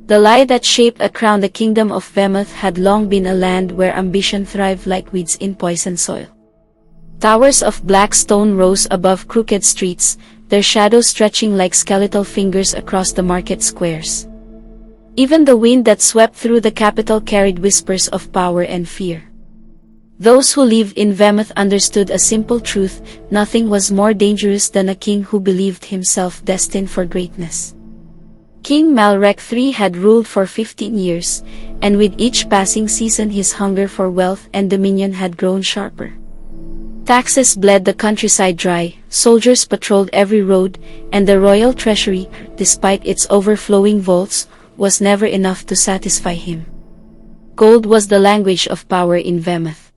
The lie that shaped a crown. The Kingdom of Vehmoth had long been a land where ambition thrived like weeds in poisoned soil. Towers of black stone rose above crooked streets, their shadows stretching like skeletal fingers across the market squares. Even the wind that swept through the capital carried whispers of power and fear. Those who lived in Vehmoth understood a simple truth: nothing was more dangerous than a king who believed himself destined for greatness. King Malrek III had ruled for 15 years, and with each passing season his hunger for wealth and dominion had grown sharper. Taxes bled the countryside dry, soldiers patrolled every road, and the royal treasury, despite its overflowing vaults, was never enough to satisfy him. Gold was the language of power in Vehmoth.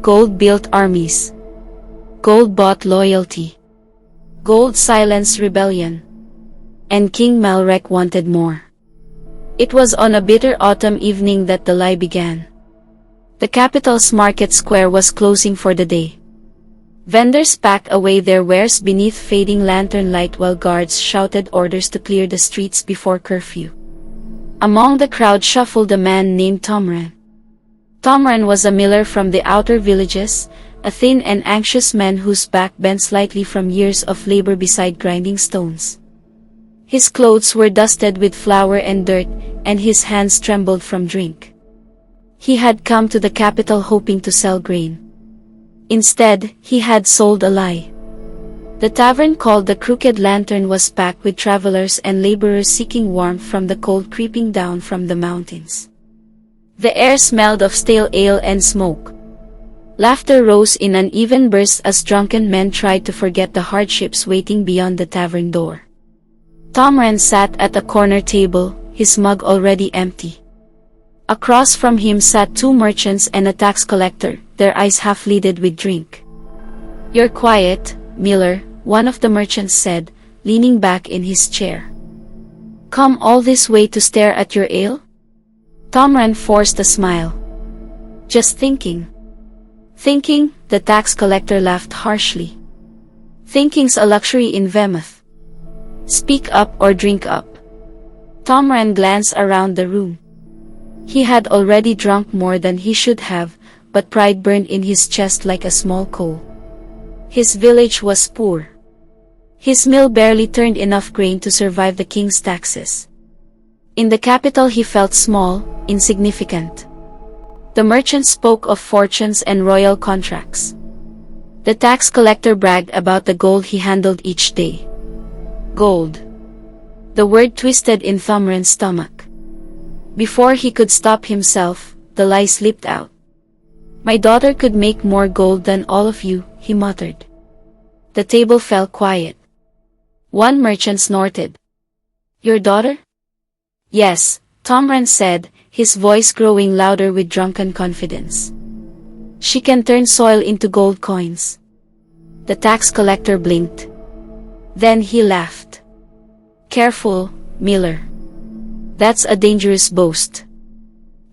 Gold built armies. Gold bought loyalty. Gold silenced rebellion. And King Malrek wanted more. It was on a bitter autumn evening that the lie began. The capital's market square was closing for the day. Vendors packed away their wares beneath fading lantern light while guards shouted orders to clear the streets before curfew. Among the crowd shuffled a man named Tomran. Tomran was a miller from the outer villages, a thin and anxious man whose back bent slightly from years of labor beside grinding stones. His clothes were dusted with flour and dirt, and his hands trembled from drink. He had come to the capital hoping to sell grain. Instead, he had sold a lie. The tavern called the Crooked Lantern was packed with travelers and laborers seeking warmth from the cold creeping down from the mountains. The air smelled of stale ale and smoke. Laughter rose in uneven bursts as drunken men tried to forget the hardships waiting beyond the tavern door. Tomran sat at a corner table, his mug already empty. Across from him sat two merchants and a tax collector, their eyes half-lidded with drink. "You're quiet, miller," one of the merchants said, leaning back in his chair. "Come all this way to stare at your ale?" Tomran forced a smile. "Just thinking." "Thinking?" the tax collector laughed harshly. "Thinking's a luxury in Vehmoth. Speak up or drink up." Tomran glanced around the room. He had already drunk more than he should have, but pride burned in his chest like a small coal. His village was poor. His mill barely turned enough grain to survive the king's taxes. In the capital he felt small, insignificant. The merchant spoke of fortunes and royal contracts. The tax collector bragged about the gold he handled each day. Gold. The word twisted in Tomran's stomach. Before he could stop himself, the lie slipped out. "My daughter could make more gold than all of you," he muttered. The table fell quiet. One merchant snorted. "Your daughter?" "Yes," Tomran said, his voice growing louder with drunken confidence. "She can turn soil into gold coins." The tax collector blinked. Then he laughed. "Careful, miller. That's a dangerous boast."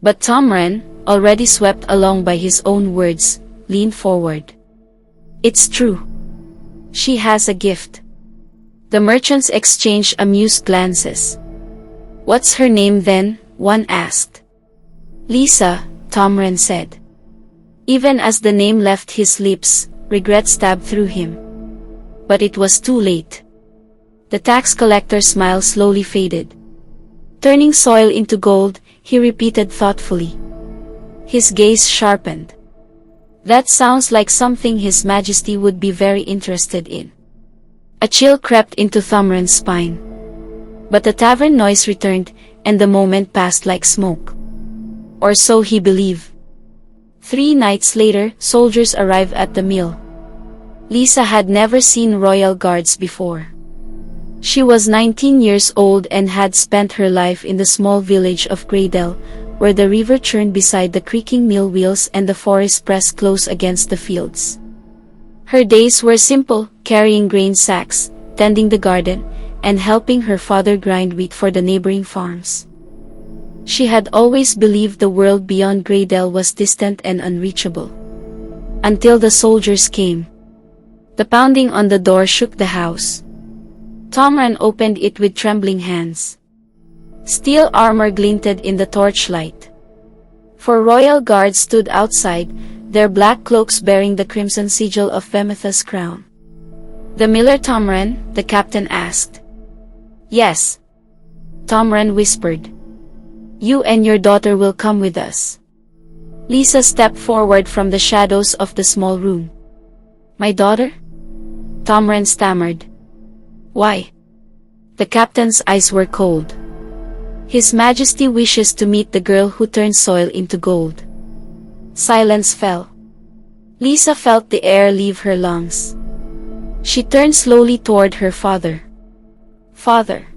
But Tomran, already swept along by his own words, leaned forward. "It's true. She has a gift." The merchants exchanged amused glances. "What's her name then?" one asked. "Lysa," Tomran said. Even as the name left his lips, regret stabbed through him. But it was too late. The tax collector's smile slowly faded. Turning soil into gold, he repeated thoughtfully. His gaze sharpened. "That sounds like something His Majesty would be very interested in." A chill crept into Tomran's spine. But the tavern noise returned, and the moment passed like smoke. Or so he believed. 3 nights later, soldiers arrived at the mill. Lysa had never seen royal guards before. She was 19 years old and had spent her life in the small village of Grimdark, where the river churned beside the creaking mill wheels and the forest pressed close against the fields. Her days were simple, carrying grain sacks, tending the garden, and helping her father grind wheat for the neighboring farms. She had always believed the world beyond Grimdark was distant and unreachable. Until the soldiers came. The pounding on the door shook the house. Tomran opened it with trembling hands. Steel armor glinted in the torchlight. Four royal guards stood outside, their black cloaks bearing the crimson sigil of Vehmoth's crown. "The miller Tomren?" the captain asked. "Yes," Tomren whispered. "You and your daughter will come with us." Lysa stepped forward from the shadows of the small room. "My daughter?" Tomren stammered. "Why?" The captain's eyes were cold. "His Majesty wishes to meet the girl who turned soil into gold." Silence fell. Lysa felt the air leave her lungs. She turned slowly toward her father. "Father,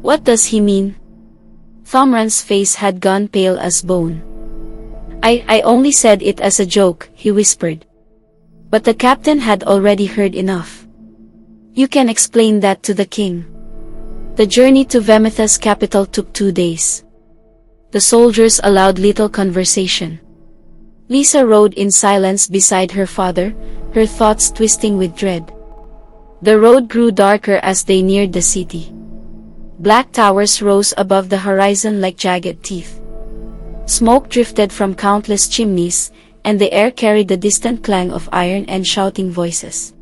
what does he mean?" Thomran's face had gone pale as bone. I only said it as a joke," he whispered. But the captain had already heard enough. "You can explain that to the king." The journey to Vehmoth's capital took 2 days. The soldiers allowed little conversation. Lysa rode in silence beside her father, her thoughts twisting with dread. The road grew darker as they neared the city. Black towers rose above the horizon like jagged teeth. Smoke drifted from countless chimneys, and the air carried the distant clang of iron and shouting voices.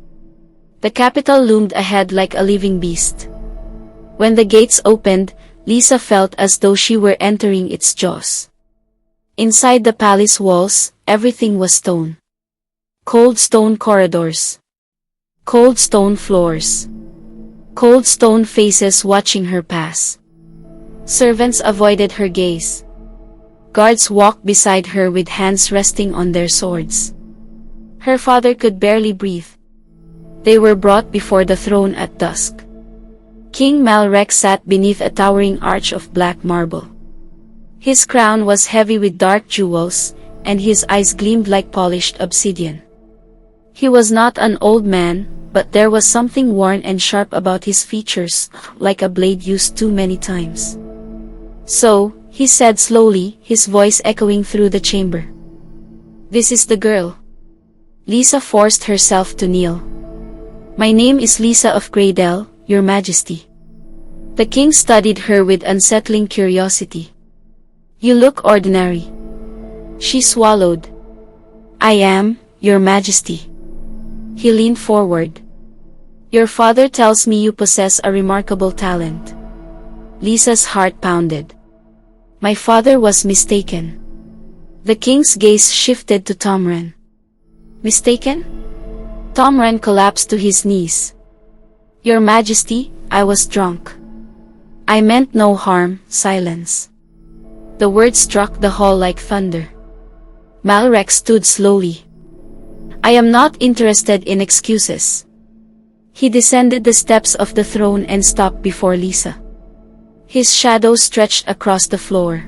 The capital loomed ahead like a living beast. When the gates opened, Lysa felt as though she were entering its jaws. Inside the palace walls, everything was stone. Cold stone corridors. Cold stone floors. Cold stone faces watching her pass. Servants avoided her gaze. Guards walked beside her with hands resting on their swords. Her father could barely breathe. They were brought before the throne at dusk. King Malrek sat beneath a towering arch of black marble. His crown was heavy with dark jewels, and his eyes gleamed like polished obsidian. He was not an old man, but there was something worn and sharp about his features, like a blade used too many times. "So," he said slowly, his voice echoing through the chamber. "This is the girl." Lysa forced herself to kneel. "My name is Lysa of Greydell, Your Majesty." The king studied her with unsettling curiosity. "You look ordinary." She swallowed. "I am, Your Majesty." He leaned forward. "Your father tells me you possess a remarkable talent." Lysa's heart pounded. "My father was mistaken." The king's gaze shifted to Tomren. "Mistaken?" Tomren collapsed to his knees. "Your Majesty, I was drunk." "I meant no harm." Silence. The words struck the hall like thunder. Malrek stood slowly. "I am not interested in excuses." He descended the steps of the throne and stopped before Lysa. His shadow stretched across the floor.